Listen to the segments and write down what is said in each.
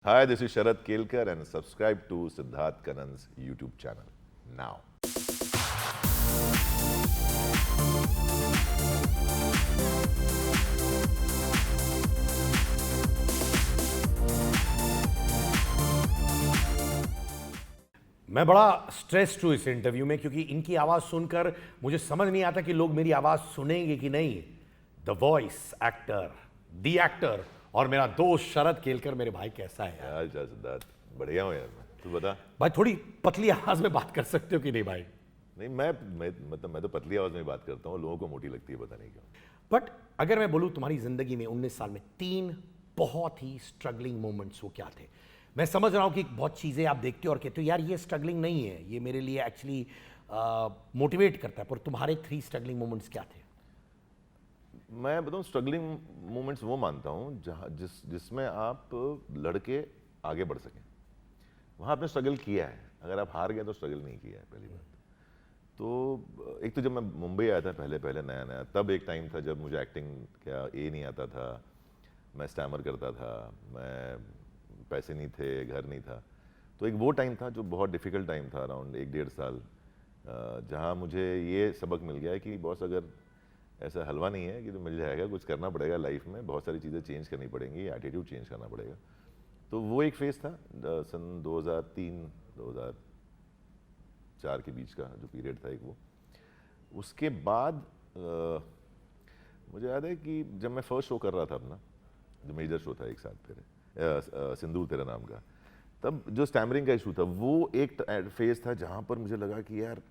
Hi, this is Sharad Kelkar and subscribe to Siddharth Kanan's YouTube channel now. मैं बड़ा stressed हूँ इस interview में क्योंकि इनकी आवाज़ सुनकर मुझे समझ नहीं आता कि लोग मेरी आवाज़ सुनेंगे कि नहीं। The voice actor, the actor और मेरा दोस्त शरद केलकर। मेरे भाई कैसा है यार? यार सिद्धार्थ बढ़िया हूँ यार मैं। तू बता। भाई थोड़ी पतली आवाज़ में बात कर सकते हो कि नहीं भाई? नहीं मैं तो पतली आवाज में बात करता हूँ, लोगों को मोटी लगती है, पता नहीं क्यों। बट अगर मैं बोलूँ तुम्हारी ज़िंदगी में 19 साल में 3 बहुत ही स्ट्रगलिंग मोमेंट्स वो क्या थे? मैं समझ रहा हूँ कि बहुत चीज़ें आप देखते हो और कहते हो यार ये स्ट्रगलिंग नहीं है, ये मेरे लिए एक्चुअली मोटिवेट करता है, पर तुम्हारे 3 स्ट्रगलिंग मोमेंट्स क्या थे? मैं बताऊँ, स्ट्रगलिंग मोमेंट्स वो मानता हूँ जहाँ जिसमें आप लड़के आगे बढ़ सकें, वहाँ आपने स्ट्रगल किया है। अगर आप हार गए तो स्ट्रगल नहीं किया है, पहली बात। तो एक तो जब मैं मुंबई आया था पहले नया नया, तब एक टाइम था जब मुझे एक्टिंग क्या नहीं आता था, मैं स्टैमर करता था, मैं पैसे नहीं थे, घर नहीं था। तो एक वो टाइम था जो बहुत डिफ़िकल्ट टाइम था, अराउंड 1-1.5 साल, जहाँ मुझे ये सबक मिल गया है कि बॉस, अगर ऐसा हलवा नहीं है कि तो मिल जाएगा, कुछ करना पड़ेगा लाइफ में, बहुत सारी चीज़ें चेंज करनी पड़ेंगी, एटीट्यूड चेंज करना पड़ेगा। तो वो एक फेज़ था सन 2003-2004 के बीच का जो पीरियड था एक वो। उसके बाद मुझे याद है कि जब मैं फर्स्ट शो कर रहा था अपना, जो मेजर शो था एक साथ तेरे, सिंदूर तेरा नाम का, तब जो स्टैमरिंग का इशू था वो एक फेज़ था जहाँ पर मुझे लगा कि यार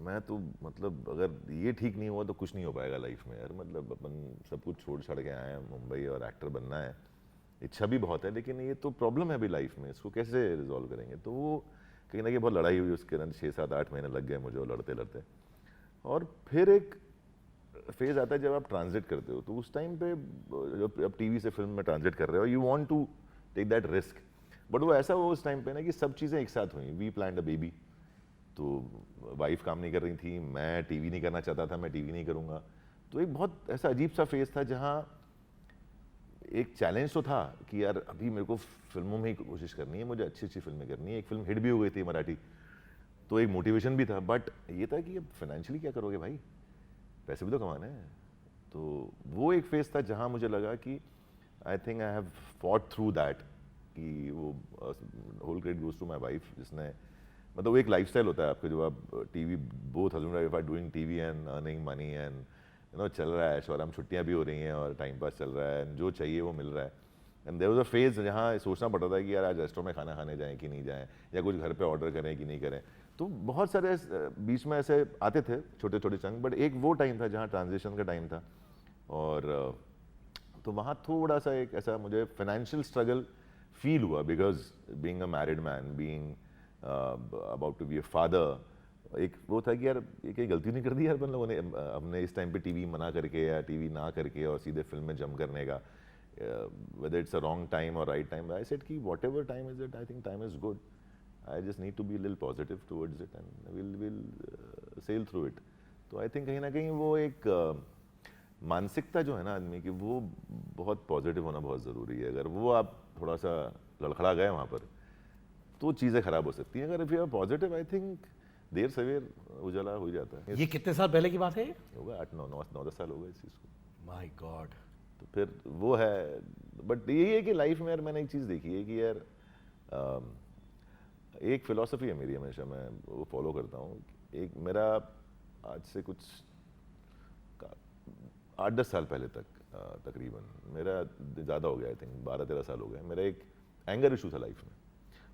मैं तो मतलब अगर ये ठीक नहीं हुआ तो कुछ नहीं हो पाएगा लाइफ में यार। मतलब अपन सब कुछ छोड़ छाड़ के आए हैं मुंबई और एक्टर बनना है, इच्छा भी बहुत है, लेकिन ये तो प्रॉब्लम है अभी लाइफ में, इसको कैसे रिजॉल्व करेंगे। तो वो कहीं ना कहीं बहुत लड़ाई हुई, उसके अंदर 6-7-8 महीने लग गए मुझे लड़ते लड़ते। और फिर एक फेज आता है जब आप ट्रांजिट करते हो, तो उस टाइम पे जब आप टीवी से फिल्म में ट्रांजिट कर रहे हो, you want to take that risk, but वो ऐसा हुआ उस टाइम पे ना कि सब चीज़ें एक साथ हुई। वी प्लान्ड अ बेबी, तो वाइफ काम नहीं कर रही थी, मैं टीवी नहीं करना चाहता था, मैं टीवी नहीं करूँगा। तो एक बहुत ऐसा अजीब सा फेज था जहाँ एक चैलेंज तो था कि यार अभी मेरे को फिल्मों में ही कोशिश करनी है, मुझे अच्छी अच्छी फिल्में करनी है। एक फिल्म हिट भी हो गई थी मराठी, तो एक मोटिवेशन भी था, बट ये था कि अब फाइनेंशियली क्या करोगे भाई, पैसे भी तो कमाने हैं। तो वो एक फेज था जहाँ मुझे लगा कि I think I have fought through that, कि वो whole credit goes to my wife, जिसने मतलब वो एक लाइफस्टाइल होता है आपका, जो आप TV, both husband wife are doing TV and earning money and you know चल रहा है, और हम छुट्टियां भी हो रही हैं और टाइम पास चल रहा है, जो चाहिए वो मिल रहा है। And there was a phase जहाँ सोचना पड़ता था कि यार आज रेस्टोरेंट में खाना खाने जाएं कि नहीं जाएं, या कुछ घर पे ऑर्डर करें कि नहीं करें। तो बहुत सारे बीच में ऐसे आते थे छोटे छोटे चंग, बट एक वो टाइम था जहाँ ट्रांजिशन का टाइम था। और तो वहाँ थोड़ा सा एक ऐसा मुझे फाइनेंशियल स्ट्रगल फील हुआ, because being a married man, being about to be a father, एक वो था कि यार ये कोई गलती नहीं कर दी यार अपन लोगों ने, हमने इस टाइम पे टीवी मना करके या टीवी ना करके और सीधे फिल्म में जम करने का, whether it's a wrong time और राइट टाइम। आई सेड कि whatever time is it, I think time is good, I just need to be little positive towards it and will sail through it. तो I think कहीं ना कहीं वो एक मानसिकता जो है ना आदमी की, वो बहुत पॉजिटिव होना बहुत ज़रूरी है। अगर वो आप थोड़ा सा लड़खड़ा गए वहाँ पर, तो चीज़ें खराब हो सकती हैं। अगर if you are positive, I think देर सवेर उजाला हो जाता है। ये कितने साल पहले की बात है? होगा 8-9-10 साल हो गए इस चीज़ को। My God. तो फिर वो है, बट यही है कि लाइफ में यार मैंने एक चीज़ देखी है कि यार एक फिलॉसफी है मेरी, हमेशा मैं वो फॉलो करता हूँ। एक मेरा आज से कुछ 8-10 साल पहले तक तकरीबन, मेरा ज़्यादा हो गया, आई थिंक 12-13 साल हो गए, मेरा एक एंगर इशू था लाइफ में।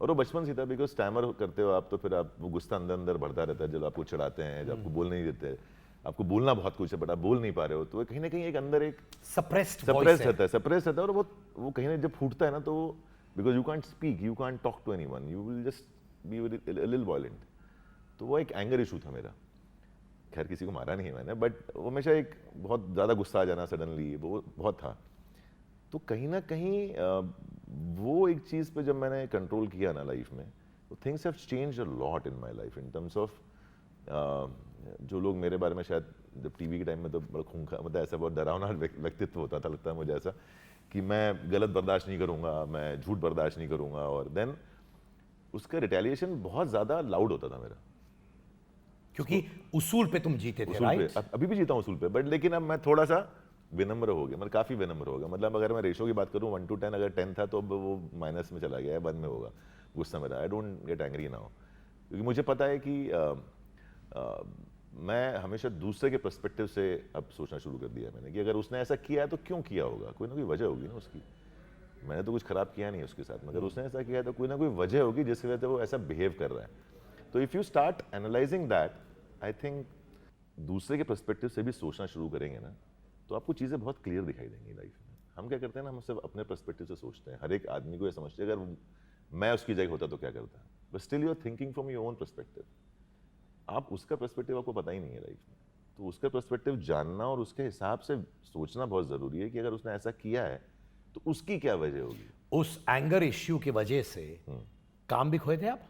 और वो बचपन से था, बिकॉज स्टैमर करते हो आप, तो फिर आप वो गुस्सा अंदर अंदर बढ़ता रहता है, जब आपको चढ़ाते हैं, जब आपको बोल नहीं देते, आपको बोलना बहुत कुछ है बट आप बोल नहीं पा रहे हो, तो कहीं ना कहीं एक अंदर एक सप्रेस्ड सप्रेस रहता है। और वो कहीं ना जब फूटता है ना, तो because you can't speak, you can't talk to anyone, you will just be little violent. तो वो एक एंगर इशू था मेरा। खैर किसी को मारा नहीं है मैंने, बट वो हमेशा एक बहुत ज़्यादा गुस्सा आ जाना सडनली, वो बहुत था। तो कहीं ना कहीं वो एक चीज़ पे जब मैंने कंट्रोल किया ना लाइफ में, तो things have changed a lot in my life in terms of, जो लोग मेरे बारे में शायद जब टीवी के टाइम में तो बड़ा खूंखा, मतलब ऐसा बहुत डरावना व्यक्तित्व होता था, लगता है मुझे ऐसा कि मैं गलत बर्दाश्त नहीं करूंगा, मैं झूठ बर्दाश्त नहीं करूंगा, और देन उसका रिटेलिएशन बहुत ज़्यादा लाउड होता था मेरा क्योंकि उसूल पे तुम जीते थे, उसूल पे। राइट? अभी भी जीता हूँ उसूल पे, बट लेकिन अब मैं थोड़ा सा विनम्र हो गया, मतलब काफ़ी विनम्र हो गया। मतलब अगर मैं रेशो की बात करूँ 1 to 10, अगर 10 था तो अब वो माइनस में चला गया है, 1 में होगा गुस्सा मेरा। I don't get angry now, क्योंकि मुझे पता है कि मैं हमेशा दूसरे के पर्सपेक्टिव से अब सोचना शुरू कर दिया है मैंने, कि अगर उसने ऐसा किया है तो क्यों किया होगा, कोई ना कोई वजह होगी ना उसकी। मैंने तो कुछ खराब किया नहीं उसके साथ, मगर उसने ऐसा किया है तो कोई ना कोई वजह होगी जिसकी वजह से वो ऐसा बिहेव कर रहा है। तो if you start analysing that, I think दूसरे के पर्सपेक्टिव से भी सोचना शुरू करेंगे ना, तो आपको चीज़ें बहुत क्लियर दिखाई देंगी लाइफ में। हम क्या करते हैं ना, हम सिर्फ अपने पर्सपेक्टिव से सोचते हैं। हर एक आदमी को ये समझते हैं अगर मैं उसकी जगह होता तो क्या करता, but still you are thinking from your own perspective. आप उसका पर्सपेक्टिव आपको पता ही नहीं है लाइफ में, तो उसका पर्सपेक्टिव जानना और उसके हिसाब से सोचना बहुत ज़रूरी है कि अगर उसने ऐसा किया है तो उसकी क्या वजह होगी। उस एंगर इश्यू की वजह से काम भी खोए थे आप?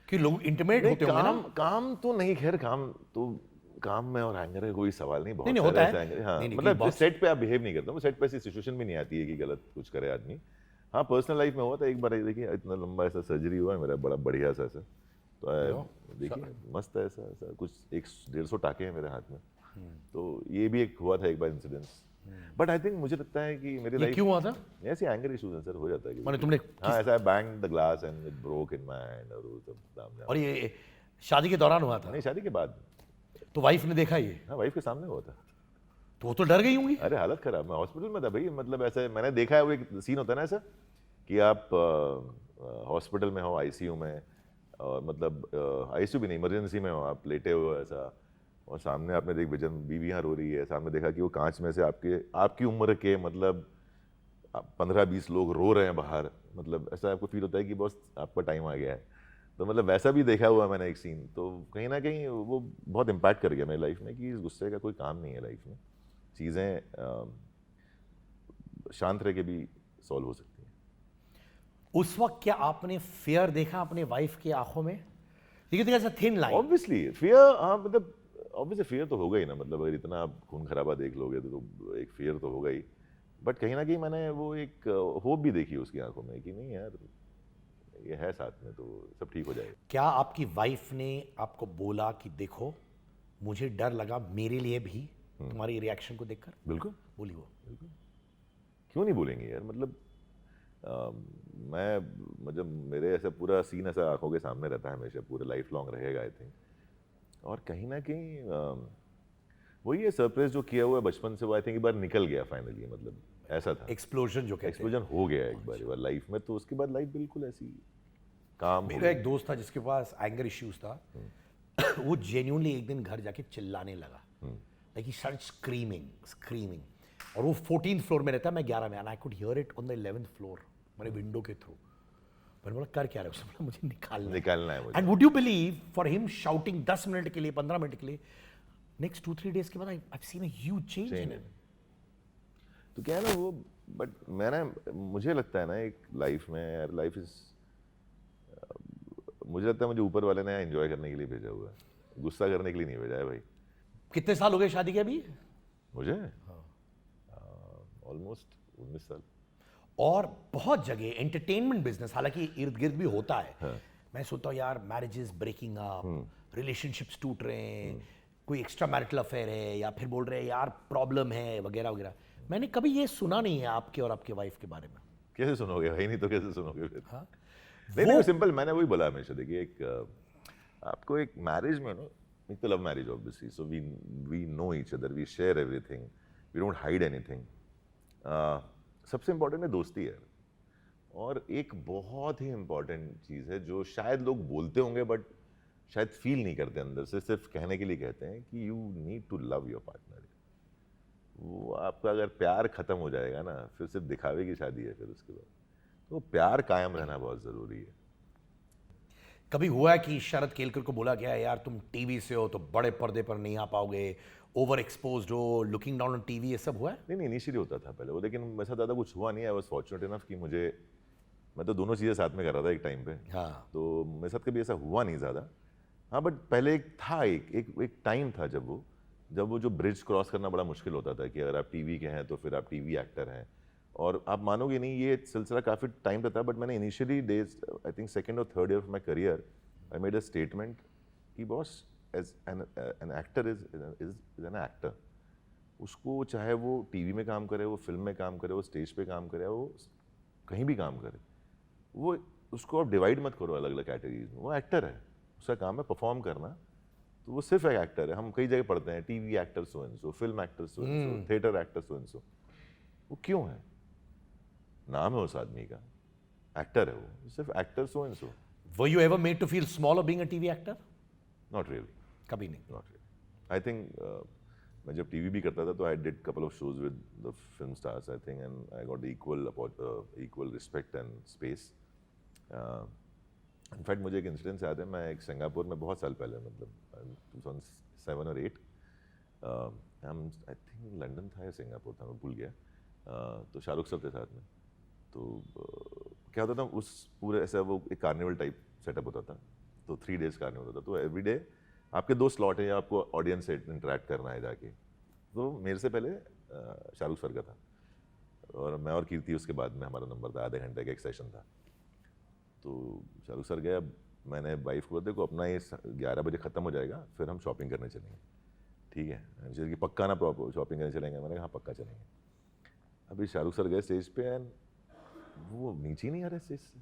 कि लोग इंटिमेट होते होंगे ना? काम तो नहीं, खैर काम में और एंगर का कोई सवाल नहीं, बहुत नहीं, सारे होता ऐसे है। एंगर, हाँ, नहीं, मतलब बहुत- सेट पे आप बिहेव नहीं करते, सेट पे ऐसी सिचुएशन भी नहीं आती है कि गलत कुछ करे आदमी। हाँ, पर्सनल लाइफ में हुआ था एक बार, देखिए इतना लंबा ऐसा सर्जरी हुआ है मेरा, बड़ा बढ़िया सा ऐसा, तो देखिए मस्त है ऐसा ऐसा कुछ 100-150 टाके हैं मेरे हाथ में। तो ये भी एक हुआ था एक बार इंसिडेंस, बट आई थिंक मुझे लगता है कि मेरी ये लाइफ क्यों हुआ था? ऐसे एंगर इश्यूज हैं सर, हो जाता है माने कभी-कभी। तुमने हाँ, ऐसा bang the glass and it broke in my hand, और वो सब सामने और ये शादी के दौरान हुआ था? नहीं, शादी के बाद। तो वाइफ ने देखा ये? हाँ, वाइफ के सामने हुआ था। तो वो तो डर गई होंगी। अरे हालत खराब, मैं हॉस्पिटल में था भाई, मतलब ऐसे मैंने देखा है वो एक सीन होता है ना ऐसा, कि आप हॉस्पिटल में हो, आईसीयू में, और मतलब आईसीयू भी नहीं, इमरजेंसी में हो, आप लेटे हो ऐसा, और सामने आपने देख विजन बीवी यहाँ रो रही है, सामने देखा कि वो कांच में से आपकी उम्र के मतलब 15-20 लोग रो रहे हैं बाहर, मतलब ऐसा आपको फील होता है कि बस आपका टाइम आ गया है। तो मतलब वैसा भी देखा हुआ मैंने एक सीन, तो कहीं ना कहीं वो बहुत इम्पैक्ट कर गया मेरी लाइफ में कि इस गुस्से का कोई काम नहीं है लाइफ में, चीज़ें शांत रह के भी सॉल्व हो सकती हैं। उस वक्त क्या आपने फेयर देखा अपने वाइफ की आंखों में? देखिए ऐसा थिन लाइन। ऑब्वियसली फियर, हाँ, मतलब ऑब्वियसली फियर तो होगा ही ना, मतलब अगर इतना आप खून खराबा देख लोगे तो एक फियर तो होगा ही, बट कहीं ना कहीं मैंने वो एक होप भी देखी उसकी आंखों में कि नहीं यार, ये है साथ में तो सब ठीक हो जाएगा। क्या आपकी वाइफ ने आपको बोला कि देखो मुझे डर लगा मेरे लिए भी तुम्हारी रिएक्शन को देखकर? बिल्कुल, बोली वो? क्यों नहीं बोलेंगे यार, मतलब मैं मतलब मेरे ऐसा पूरा सीन ऐसा आंखों के सामने रहता है हमेशा, पूरे लाइफ लॉन्ग रहेगा आई थिंक। और कहीं ना कहीं वही है सरप्राइज जो किया हुआ है बचपन से, वो आई थिंक एक बार निकल गया फाइनली, मतलब ऐसा था, एक्सप्लोजन जो कहते हैं। एक्सप्लोजन हो गया एक बार लाइफ में, तो उसके बाद लाइफ बिल्कुल ऐसी काम हो मेरा एक दोस्त था जिसके पास एंगर इश्यूज था। वो जेन्युइनली एक दिन घर जाके चिल्लाने लगा, लाइक ही स्टार्टेड स्क्रीमिंग, और वो 14th फ्लोर में रहता है, मैं 11 में, and I could hear it on the 11th floor, मैंने विंडो के थ्रू। मैंने बोला कर क्या रहे हो? उसने बोला मुझे निकालना है मुझे। And would you believe, for him shouting 10 minute के लिए, 15 मिनट के लिए, नेक्स्ट 2-3 डेज के बाद I have seen a huge change in him. तो क्या है ना वो, बट मुझे लगता है ना एक लाइफ में यार, लाइफ इज, मुझे लगता है मुझे ऊपर वाले ने एंजॉय करने के लिए भेजा हुआ है, गुस्सा करने के लिए नहीं भेजा है भाई। कितने साल हो गए शादी के अभी? मुझे ऑलमोस्ट 19 साल। और बहुत जगह एंटरटेनमेंट बिजनेस, हालांकि इर्द गिर्द भी होता है, मैं सोचता हूँ यार मैरिजेस ब्रेकिंग अप, रिलेशनशिप्स टूट रहे हैं, कोई एक्स्ट्रा मैरिटल अफेयर है, या फिर बोल रहे हैं यार प्रॉब्लम है वगैरह वगैरह। मैंने कभी ये सुना नहीं है आपके और आपके वाइफ के बारे में। कैसे सुनोगे भाई, नहीं तो कैसे सुनोगे फिर? हाँ? नहीं, सिंपल, मैंने वही बोला हमेशा, देखिए एक आपको एक मैरिज में ना, एक तो love marriage obviously, so we know each other, we share everything, we don't hide anything. सबसे इंपॉर्टेंट है दोस्ती है, और एक बहुत ही इंपॉर्टेंट चीज़ है जो शायद लोग बोलते होंगे बट शायद फील नहीं करते अंदर से, सिर्फ कहने के लिए कहते हैं कि you need to love your partner. वो आपका अगर प्यार खत्म हो जाएगा ना, फिर सिर्फ दिखावे की शादी है फिर उसके बाद, तो प्यार कायम रहना बहुत ज़रूरी है। कभी हुआ है कि शरद केलकर को बोला गया है यार तुम टीवी से हो तो बड़े पर्दे पर नहीं आ पाओगे, ओवर एक्सपोज्ड हो, लुकिंग डाउन ऑन टीवी, ये सब हुआ है? नहीं, इनिशियली होता था पहले वो, लेकिन मेरे साथ ज़्यादा कुछ हुआ नहीं। आई वॉज फॉर्चुनेट इनफ कि मैं तो दोनों चीज़ें साथ में कर रहा था एक टाइम पे, हाँ। तो मेरे साथ कभी ऐसा हुआ नहीं ज़्यादा। हाँ, बट पहले एक टाइम था जब वो जो ब्रिज क्रॉस करना बड़ा मुश्किल होता था कि अगर आप टीवी के हैं तो फिर आप टीवी एक्टर हैं, और आप मानोगे नहीं, ये सिलसिला काफ़ी टाइम तक था, बट मैंने initially days, I think second और third year of my career, I made a statement कि boss, as an actor is an actor. उसको चाहे वो टीवी में काम करे, वो फिल्म में काम करे, वो स्टेज पे काम करे, वो कहीं भी काम करे, वो उसको आप डिवाइड मत करो अलग अलग कैटेगरीज में। वो एक्टर है, उसका काम है परफॉर्म करना, तो वो सिर्फ एक एक्टर है। हम कई जगह पढ़ते हैं TV actor so and so, film actor so and so, theatre actor so and so. वो क्यों है? नाम है उस आदमी का, एक्टर है वो, सिर्फ actor so and so. Were you ever made to feel smaller being a TV actor? Not really, कभी नहीं। Not really. आई थिंक मैं जब टीवी भी करता था तो I did couple of shows with the film stars, I think, and I got equal respect and space. In fact मुझे एक इंसिडेंस याद है, मैं एक सिंगापुर में बहुत साल पहले, मतलब 2007 और 8, हम आई थिंक लंदन था या सिंगापुर था, मैं भूल गया। तो शाहरुख साहब थे साथ में। तो क्या होता था, उस पूरे ऐसा वो एक कार्निवल टाइप सेटअप होता था, तो 3 days कार्निवल होता था। तो एवरी डे आपके 2 स्लॉट हैं, आपको ऑडियंस से इंटरेक्ट करना है जाके। तो मेरे से पहले शाहरुख सर का था, और मैं और कीर्ति उसके बाद में हमारा नंबर था, आधे घंटे का एक सेशन था। तो शाहरुख सर गए, अब मैंने वाइफ को, देखो अपना ये 11 बजे ख़त्म हो जाएगा, फिर हम शॉपिंग करने चलेंगे, ठीक है? जैसे कि पक्का ना प्रॉपर शॉपिंग करने चलेंगे, मैंने कहा हाँ पक्का चलेंगे। अभी शाहरुख सर गए स्टेज पे, एंड वो नीचे ही नहीं आ रहे स्टेज से।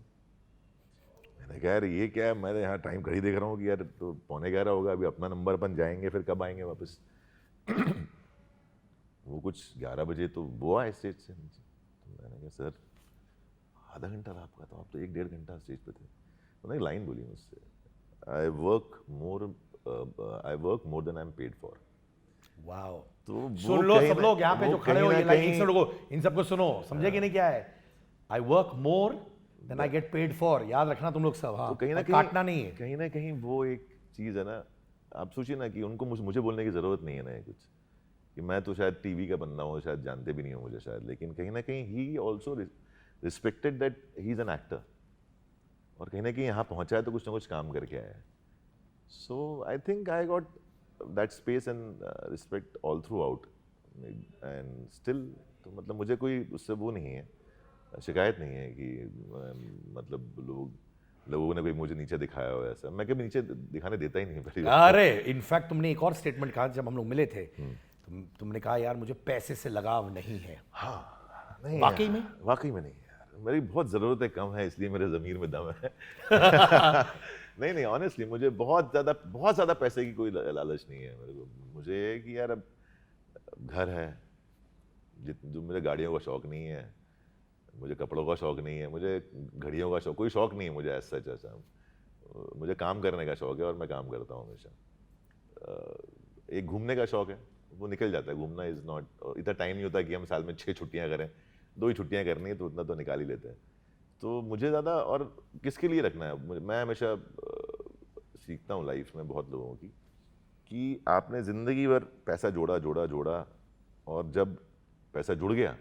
मैंने कहा यार ये क्या है, मैं यहाँ टाइम घड़ी देख रहा हूँ कि यार तो 11:15 होगा, अभी अपना नंबर अपन जाएंगे, फिर कब आएंगे वापस? वो कुछ 11 बजे तो वो आए स्टेज से नीचे। तो मैंने कहा सर आधा घंटा था आपका, तो आप तो 1-1.5 घंटा स्टेज पे थे। उन्होंने एक लाइन बोली मुझसे, I work more than I am paid for. Wow. तो वो सुन लो कहीं सब ना- लोग यहाँ पे वो जो खड़े कहीं हो, ना ये लाइन कहीं- एक लोगों, इन सबको सुनो, समझे कि नहीं क्या है? I work more than I get paid for. याद रखना तुम लोग सब। हाँ, तो कहीं ना और कहीं काटना नहीं है। कहीं ना कहीं वो एक चीज़ है ना, आप सोचिए ना कि उनको मुझे बोलने की ज़रूरत नहीं है ना, ये कुछ कि मैं तो शायद टीवी का बंदा हूँ, शायद जानते भी नहीं हो मुझे शायद, लेकिन कहीं ना कहीं he also respected that he is an actor, और कहीं ना कहीं यहाँ पहुँचा है तो कुछ ना कुछ काम करके आया है। So I think I got that space and respect all throughout, and still तो मतलब मुझे कोई उससे वो नहीं है, शिकायत नहीं है कि मतलब लोगों ने कोई मुझे नीचे दिखाया हो ऐसा। मैं कभी नीचे दिखाने देता ही नहीं पहली बात। अरे इनफैक्ट तुमने एक और स्टेटमेंट कहा जब हम लोग मिले थे, तुमने कहा यार मुझे पैसे से लगाव नहीं है। हाँ, नहीं वाकई यार, में? वाकई में नहीं यार, मेरी बहुत ज़रूरतें कम है, इसलिए मेरे ज़मीर में दम है। नहीं ऑनेस्टली मुझे बहुत ज़्यादा पैसे की कोई लालच नहीं है मेरे को। मुझे ये है कि यार अब घर है, जो मुझे गाड़ियों का शौक नहीं है, मुझे कपड़ों का शौक नहीं है, मुझे घड़ियों का शौक, कोई शौक नहीं है मुझे ऐसा ऐसा। मुझे काम करने का शौक है और मैं काम करता हूँ हमेशा। एक घूमने का शौक है, वो निकल जाता है। घूमना इज़ नॉट, इतना टाइम नहीं होता कि हम साल में 6 छुट्टियाँ करें, 2 ही छुट्टियाँ करनी है तो उतना तो निकाल ही लेते हैं। तो मुझे ज़्यादा और किसके लिए रखना है? मैं हमेशा सीखता हूँ लाइफ में बहुत लोगों की, कि आपने ज़िंदगी भर पैसा जोड़ा, और जब पैसा जुड़ गया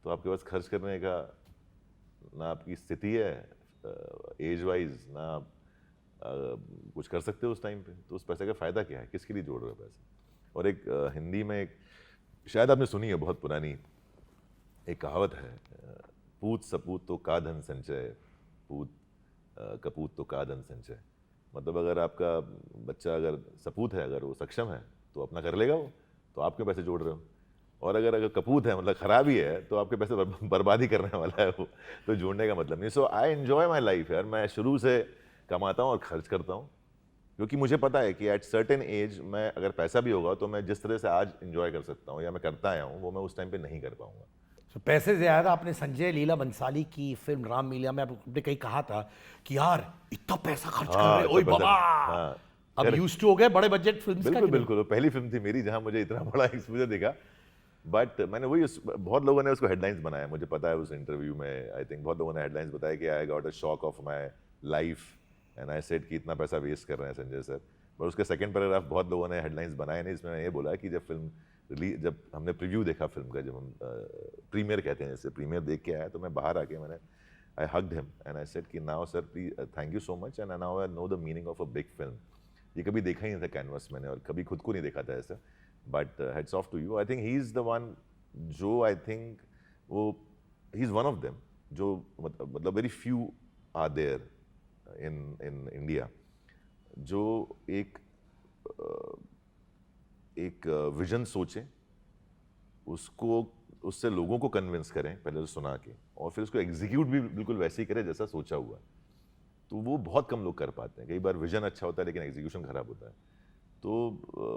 तो आपके पास खर्च करने का ना आपकी स्थिति है एज वाइज, ना आप कुछ कर सकते हो उस टाइम पे। तो उस पैसे का फ़ायदा क्या है? किसके लिए जोड़ रहे हो पैसे? और एक हिंदी में एक, शायद आपने सुनी है, बहुत पुरानी एक कहावत है, पूत सपूत तो का धन संचय, पूत कपूत तो का धन संचय। मतलब अगर आपका बच्चा अगर सपूत है, अगर वो सक्षम है तो अपना कर लेगा वो, तो आपके पैसे जोड़ रहे हो। और अगर कपूत है, मतलब खराब ही है, तो आपके पैसे बर्बाद ही करने वाला है वो। तो जोड़ने का मतलब नहीं। सो आई एन्जॉय माई लाइफ यार, मैं शुरू से कमाता हूँ और खर्च करता हूँ, क्योंकि मुझे पता है कि एट सर्टेन एज मैं अगर पैसा भी होगा तो मैं जिस तरह से आज एंजॉय कर सकता हूँ या मैं करता आया हूँ, वो मैं उस टाइम पे नहीं कर पाऊंगा। तो पैसे से ज़्यादा आपने संजय लीला बंसाली की फिल्म रामलीला में आपने कहीं कहा था कि यार इतना पैसा खर्च कर रहे हो, ओए इतना बाबा। हाँ, अब यूज्ड टू हो गए बड़े बजट फिल्म्स का बिल्कुल कि नहीं? बिल्कुल, वो पहली फिल्म थी मेरी जहाँ मुझे इतना बड़ा एक्सपोजर दिखा। बट मैंने वही बहुत लोगों ने उसको हेडलाइंस बनाया, मुझे पता है उस इंटरव्यू में आई थिंक बहुत लोगों ने हेडलाइंस बताया कि I got a shock of my life and I said कि इतना पैसा वेस्ट कर रहे हैं संजय सर। पर उसके सेकंड पैराग्राफ बहुत लोगों ने हेडलाइंस बनाए नहीं, इसमें ये बोला कि जब हमने प्रीव्यू देखा फिल्म का, जब हम प्रीमियर कहते हैं, जैसे प्रीमियर देख के आया, तो मैं बाहर आके मैंने I hugged him and I said कि now sir please thank you so much and now I know the meaning of a big film. ये कभी देखा ही नहीं था कैनवस मैंने, और कभी खुद को नहीं देखा था ऐसा। But heads off to you, I think he is the one जो आई थिंक वो he is one of them, जो मतलब very few are there in India जो एक विजन सोचें, उसको उससे लोगों को कन्विंस करें पहले तो सुना के, और फिर उसको एग्जीक्यूट भी बिल्कुल वैसे ही करें जैसा सोचा हुआ है। तो वो बहुत कम लोग कर पाते हैं। कई बार विजन अच्छा होता है लेकिन एग्जीक्यूशन खराब होता है। तो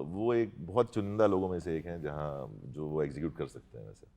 वो एक बहुत चुनिंदा लोगों में से एक हैं जहाँ जो वो एग्जीक्यूट कर सकते हैं वैसे।